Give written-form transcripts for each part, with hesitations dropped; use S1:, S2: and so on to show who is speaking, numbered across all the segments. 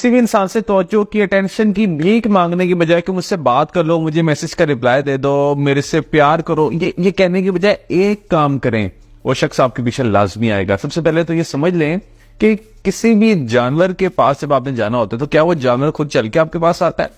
S1: किसी भी इंसान से तवज्जो की, अटेंशन की भीख मांगने की बजाय कि मुझसे बात कर लो, मुझे मैसेज का रिप्लाई दे दो, मेरे से प्यार करो, ये कहने की बजाय एक काम करें, वो शख्स आपके पीछे लाजमी आएगा। सबसे पहले तो ये समझ लें कि किसी भी जानवर के पास जब आपने जाना होता है तो क्या वो जानवर खुद चल के आपके पास आता है,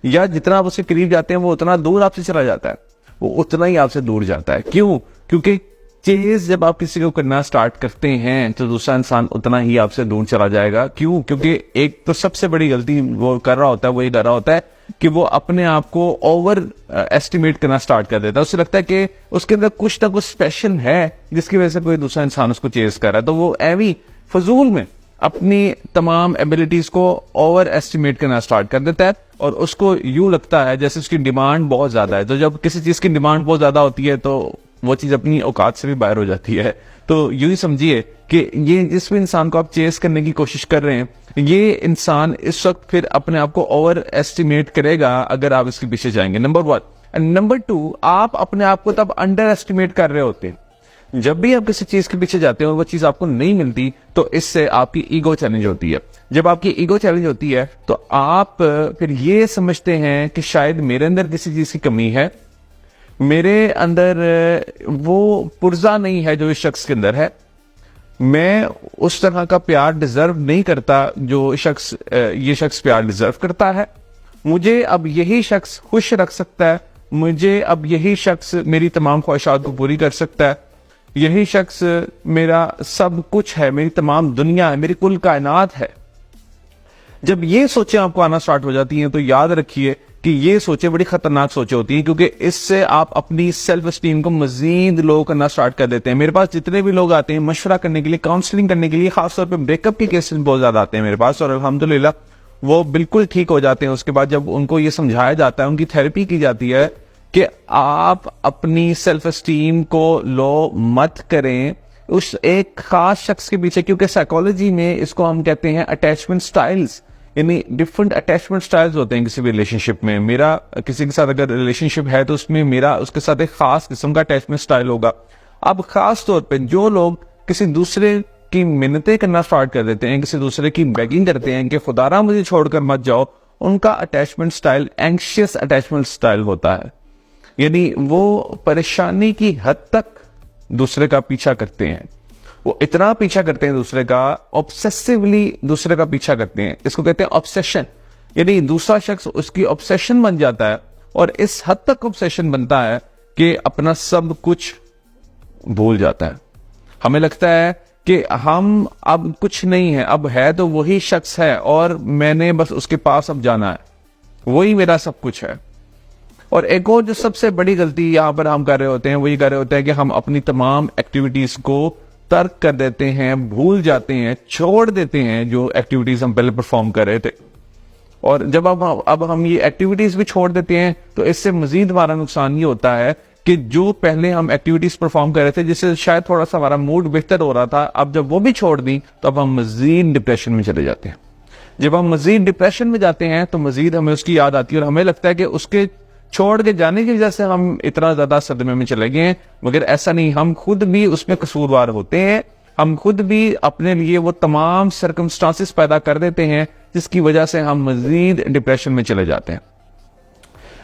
S1: या जितना आप उसके करीब जाते हैं वो उतना दूर आपसे चला जाता है? वो उतना ही आपसे दूर जाता है। क्यों? क्योंकि चेज जब आप किसी को करना स्टार्ट करते हैं तो दूसरा इंसान उतना ही आपसे दूर चला जाएगा। क्यों? क्योंकि एक तो सबसे बड़ी गलती वो कर रहा होता है, वो ये कर रहा होता है कि वो अपने आप को ओवर एस्टिमेट करना स्टार्ट कर देता है। उससे लगता है कि उसके अंदर कुछ ना कुछ स्पेशल है जिसकी वजह से कोई दूसरा इंसान उसको चेज कर रहा है, तो वो एवी फजूल में अपनी तमाम एबिलिटीज को ओवर एस्टिमेट करना स्टार्ट कर देता है और उसको यूं लगता है जैसे उसकी डिमांड बहुत ज्यादा है। तो जब किसी चीज की डिमांड बहुत ज्यादा होती है तो वो चीज अपनी औकात से भी बाहर हो जाती है। तो यूं ही समझिए कि ये जिस भी इंसान को आप चेस करने की कोशिश कर रहे हैं, ये इंसान इस वक्त फिर अपने आप को ओवर एस्टिमेट करेगा अगर आप इसके पीछे जाएंगे, नंबर 1। एंड नंबर 2, आप अपने आप को तब अंडर एस्टिमेट कर रहे होते हैं। जब भी आप किसी चीज के पीछे जाते हैं और वो चीज आपको नहीं मिलती तो इससे आपकी ईगो चैलेंज होती है। जब आपकी ईगो चैलेंज होती है तो आप फिर ये समझते हैं कि शायद मेरे अंदर किसी चीज की कमी है, मेरे अंदर वो पुर्जा नहीं है जो इस शख्स के अंदर है, मैं उस तरह का प्यार डिजर्व नहीं करता जो ये शख्स प्यार डिजर्व करता है, मुझे अब यही शख्स खुश रख सकता है, मुझे अब यही शख्स मेरी तमाम ख्वाहिशात को पूरी कर सकता है, यही शख्स मेरा सब कुछ है, मेरी तमाम दुनिया है, मेरी कुल कायनात है। जब ये सोचें आपको आना स्टार्ट हो जाती हैं तो याद रखिए कि ये सोचें बड़ी खतरनाक सोचें होती हैं, क्योंकि इससे आप अपनी सेल्फ स्टीम को मजीद लो करना स्टार्ट कर देते हैं। मेरे पास जितने भी लोग आते हैं मशवरा करने के लिए, काउंसलिंग करने के लिए, खासतौर पे ब्रेकअप के केसेस बहुत ज्यादा आते हैं मेरे पास, और अल्हम्दुलिल्लाह वो बिल्कुल ठीक हो जाते हैं। उसके बाद जब उनको ये समझाया जाता है, उनकी थेरेपी की जाती है कि आप अपनी सेल्फ स्टीम को लो मत करें उस एक खास शख्स के पीछे, क्योंकि साइकोलॉजी में इसको हम कहते हैं अटैचमेंट स्टाइल्स, यानी डिफरेंट अटैचमेंट स्टाइल्स होते हैं किसी भी रिलेशनशिप में। मेरा किसी के साथ अगर रिलेशनशिप है तो उसमें मेरा उसके साथ एक खास किस्म का अटैचमेंट स्टाइल होगा। अब खास तौर पे जो लोग किसी दूसरे की मिन्नतें करना स्टार्ट कर देते हैं, किसी दूसरे की बेगिंग करते हैं कि खुदारा मुझे छोड़कर मत जाओ, उनका attachment style anxious attachment style होता है। यानी वो परेशानी की हद तक दूसरे का पीछा करते हैं, वो इतना पीछा करते हैं दूसरे का, ऑब्सेसिवली दूसरे का पीछा करते हैं। इसको कहते हैं ऑब्सेशन, यानी दूसरा शख्स उसकी ऑब्सेशन बन जाता है और इस हद तक ऑब्सेशन बनता है कि अपना सब कुछ भूल जाता है। हमें लगता है कि हम अब कुछ नहीं है, अब है तो वही शख्स है और मैंने बस उसके पास अब जाना है, वही मेरा सब कुछ है। और एक और जो सबसे बड़ी गलती यहां पर हम कर रहे होते हैं वो ये कर रहे होते हैं कि हम अपनी तमाम एक्टिविटीज को तर्क कर देते हैं, भूल जाते हैं, छोड़ देते हैं जो एक्टिविटीज हम पहले परफॉर्म कर रहे थे। और जब अब हम ये एक्टिविटीज भी छोड़ देते हैं तो इससे मजीद हमारा नुकसान ये होता है कि जो पहले हम एक्टिविटीज परफॉर्म कर रहे थे जिससे शायद थोड़ा सा हमारा मूड बेहतर हो रहा था, अब जब वो भी छोड़ दी तो अब हम मजीद डिप्रेशन में चले जाते हैं। जब हम मजीद डिप्रेशन में जाते हैं तो मजीद हमें उसकी याद आती है और हमें लगता है कि उसके छोड़ के जाने की वजह से हम इतना ज्यादा सदमे में चले गए हैं, मगर ऐसा नहीं, हम खुद भी उसमें कसूरवार होते हैं। हम खुद भी अपने लिए वो तमाम सर्कमस्टांसेस पैदा कर देते हैं जिसकी वजह से हम मजीद डिप्रेशन में चले जाते हैं।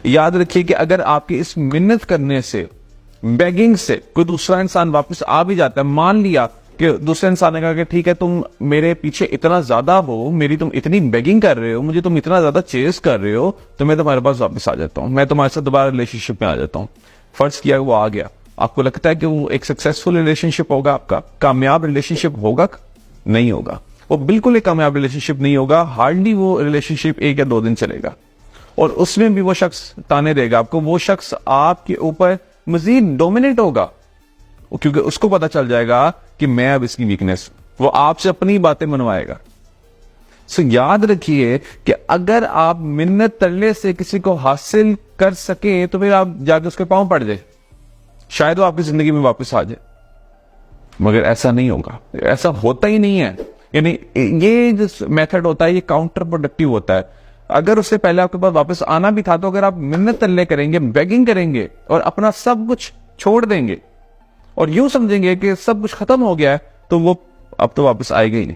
S1: याद रखिए कि अगर आपकी इस मिन्नत करने से, बेगिंग से कोई दूसरा इंसान वापस आ भी जाता है, मान लिया कि दूसरे इंसान ने कहा कि ठीक है तुम मेरे पीछे इतना ज्यादा हो, मेरी तुम इतनी बेगिंग कर रहे हो, मुझे तुम इतना ज्यादा चेस कर रहे हो, तो मैं तुम्हारे पास वापस आ जाता हूं, मैं तुम्हारे साथ दोबारा रिलेशनशिप में आ जाता हूं। फर्ज किया वो आ गया, आपको लगता है कि वो एक सक्सेसफुल रिलेशनशिप होगा, आपका कामयाब रिलेशनशिप होगा? नहीं होगा, वो बिल्कुल एक कामयाब रिलेशनशिप नहीं होगा। हार्डली वो रिलेशनशिप 1 या 2 दिन चलेगा और उसमें भी वो शख्स ताने देगा आपको, वो शख्स आपके ऊपर मजीद डोमिनेट होगा क्योंकि उसको पता चल जाएगा कि मैं अब इसकी वीकनेस, वो आपसे अपनी बातें मनवाएगा। सो याद रखिए कि अगर आप मिन्नत तरले से किसी को हासिल कर सके तो फिर आप जाके उसके पांव पड़ जाए, शायद वो आपकी जिंदगी में वापस आ जाए, मगर ऐसा नहीं होगा, ऐसा होता ही नहीं है। यानी ये जो मेथड होता है ये काउंटर प्रोडक्टिव होता है। अगर उससे पहले आपके पास वापस आना भी था तो अगर आप मिन्नत तरले करेंगे, बेगिंग करेंगे और अपना सब कुछ छोड़ देंगे और यूं समझेंगे कि सब कुछ खत्म हो गया है, तो वो अब तो वापस आएगा ही नहीं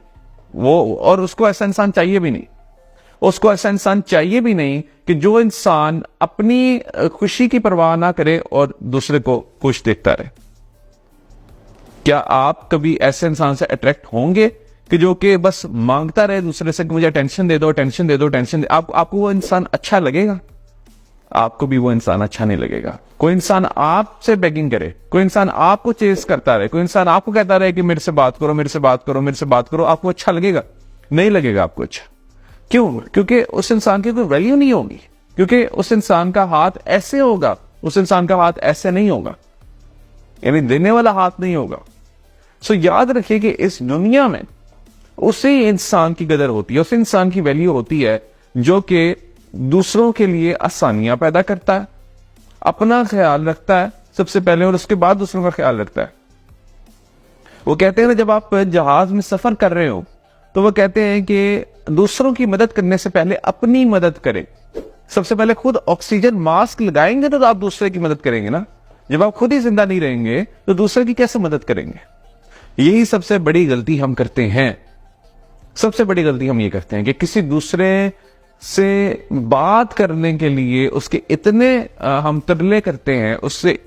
S1: वो, और उसको ऐसा इंसान चाहिए भी नहीं। उसको ऐसा इंसान चाहिए भी नहीं कि जो इंसान अपनी खुशी की परवाह ना करे और दूसरे को खुश देखता रहे। क्या आप कभी ऐसे इंसान से अट्रैक्ट होंगे कि जो कि बस मांगता रहे दूसरे से कि मुझे टेंशन दे दो, टेंशन दे दो, टेंशन दे? आपको वो इंसान अच्छा लगेगा? आपको भी वो इंसान अच्छा नहीं लगेगा। कोई इंसान आपसे बेगिंग करे, कोई इंसान आपको चेस करता रहे, कोई इंसान आपको कहता रहे कि मेरे से बात करो, मेरे से बात करो, मेरे से बात करो, आपको अच्छा लगेगा? नहीं लगेगा आपको अच्छा। क्यों? क्योंकि उस इंसान की कोई वैल्यू नहीं होगी, क्योंकि उस इंसान का हाथ ऐसे होगा, उस इंसान का हाथ ऐसे नहीं होगा, यानी देने वाला हाथ नहीं होगा। सो याद रखिए कि इस दुनिया में उसी इंसान की कदर होती है, उस इंसान की वैल्यू होती है जो कि दूसरों के लिए आसानियां पैदा करता है, अपना ख्याल रखता है सबसे पहले और उसके बाद दूसरों का ख्याल रखता है। वो कहते हैं ना, जब आप जहाज में सफर कर रहे हो तो वो कहते हैं कि दूसरों की मदद करने से पहले अपनी मदद करें। सबसे पहले खुद ऑक्सीजन मास्क लगाएंगे तो आप दूसरे की मदद करेंगे ना। जब आप खुद ही जिंदा नहीं रहेंगे तो दूसरे की कैसे मदद करेंगे? यही सबसे बड़ी गलती हम करते हैं। सबसे बड़ी गलती हम ये करते हैं कि किसी दूसरे से बात करने के लिए उसके इतने हम तरले करते हैं, उससे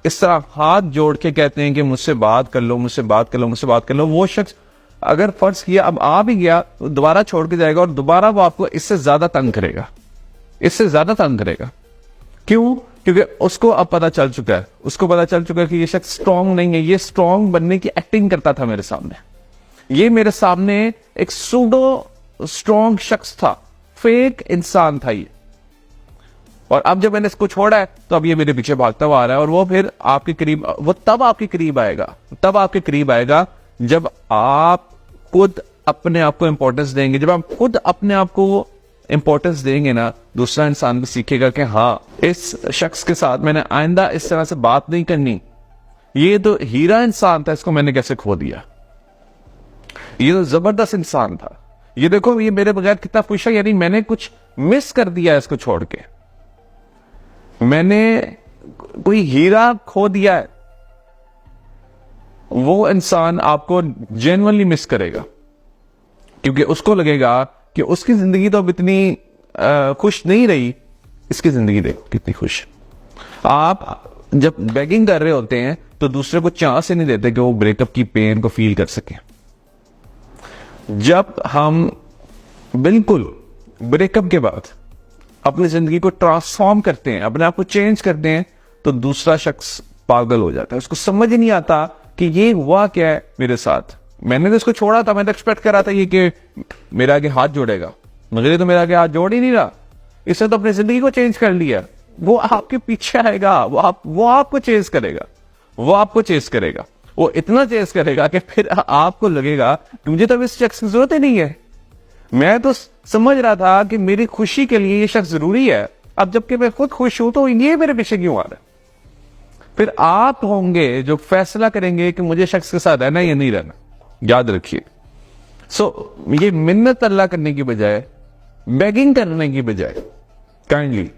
S1: इस तरह हाथ जोड़ के कहते हैं कि मुझसे बात कर लो, मुझसे बात कर लो, मुझसे बात कर लो। वो शख्स अगर फर्ज किया अब आ भी गया तो दोबारा छोड़ के जाएगा और दोबारा वो आपको इससे ज्यादा तंग करेगा, इससे ज्यादा तंग करेगा। क्यों? क्योंकि उसको अब पता चल चुका है, उसको पता चल चुका है कि ये शख्स स्ट्रांग नहीं है, ये स्ट्रांग बनने की एक्टिंग करता था मेरे सामने, ये मेरे सामने एक सूडो स्ट्रांग शख्स था, फेक इंसान था ये। और अब जब मैंने इसको छोड़ा है तो अब ये मेरे पीछे भागता हुआ आ रहा है और वो फिर आपके करीब, वो तब आपके करीब आएगा, तब आपके करीब आएगा जब आप खुद अपने आप को इंपॉर्टेंस देंगे। जब आप खुद अपने आप को इंपॉर्टेंस देंगे ना, दूसरा इंसान भी सीखेगा कि हाँ, इस शख्स के साथ मैंने आइंदा इस तरह से बात नहीं करनी। ये तो हीरा इंसान था, इसको मैंने कैसे खो दिया। ये तो जबरदस्त इंसान था, ये देखो ये मेरे बगैर कितना खुश है, यानी मैंने कुछ मिस कर दिया इसको छोड़ के, मैंने कोई हीरा खो दिया है। वो इंसान आपको जेन्युइनली मिस करेगा क्योंकि उसको लगेगा कि उसकी जिंदगी तो अब इतनी खुश नहीं रही, इसकी जिंदगी देखो कितनी खुश। आप जब बेगिंग कर रहे होते हैं तो दूसरे को चांस ही नहीं देते कि वो ब्रेकअप की पेन को फील कर सके। जब हम बिल्कुल ब्रेकअप के बाद अपनी जिंदगी को ट्रांसफॉर्म करते हैं, अपने आप को चेंज करते हैं, तो दूसरा शख्स पागल हो जाता है। उसको समझ ही नहीं आता कि ये हुआ क्या है मेरे साथ। मैंने तो इसको छोड़ा था, मैं तो एक्सपेक्ट कर रहा था ये कि मेरे आगे हाथ जोड़ेगा, मगर ये तो मेरे आगे हाथ जोड़ ही नहीं रहा। इसने तो अपनी जिंदगी को चेंज कर लिया। वो आपके पीछे आएगा, वो आपको चेज करेगा, वो आपको चेज करेगा, वो इतना चेज करेगा कि फिर आपको लगेगा कि मुझे तो इस शख्स की जरूरत ही नहीं है। मैं तो समझ रहा था कि मेरी खुशी के लिए ये शख्स जरूरी है, अब जबकि मैं खुद खुश हूं तो ये मेरे पीछे क्यों आ रहा है। फिर आप होंगे जो फैसला करेंगे कि मुझे शख्स के साथ रहना या नहीं रहना। याद रखिए। ये मिन्नत अल्लाह करने की बजाय, बेगिंग करने की बजाय काइंडली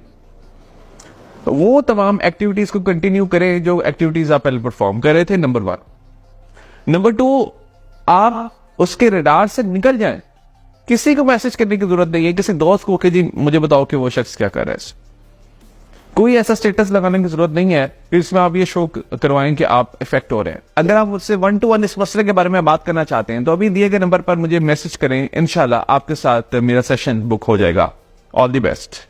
S1: वो तमाम एक्टिविटीज को कंटिन्यू करें जो एक्टिविटीज आप पहले परफॉर्म कर रहे थे। नंबर 1। नंबर 2, आप उसके रडार से निकल जाएं। किसी को मैसेज करने की जरूरत नहीं है, किसी दोस्त को कि जी मुझे बताओ कि वो शख्स क्या कर रहा है। कोई ऐसा स्टेटस लगाने की जरूरत नहीं है कि इसमें आप ये शो करवाएं कि आप इफेक्ट हो रहे हैं। अगर आप मुझसे 1-to-1 इस मसले के बारे में बात करना चाहते हैं तो अभी दिए गए नंबर पर मुझे मैसेज करें, इंशाल्लाह आपके साथ मेरा सेशन बुक हो जाएगा। All the best.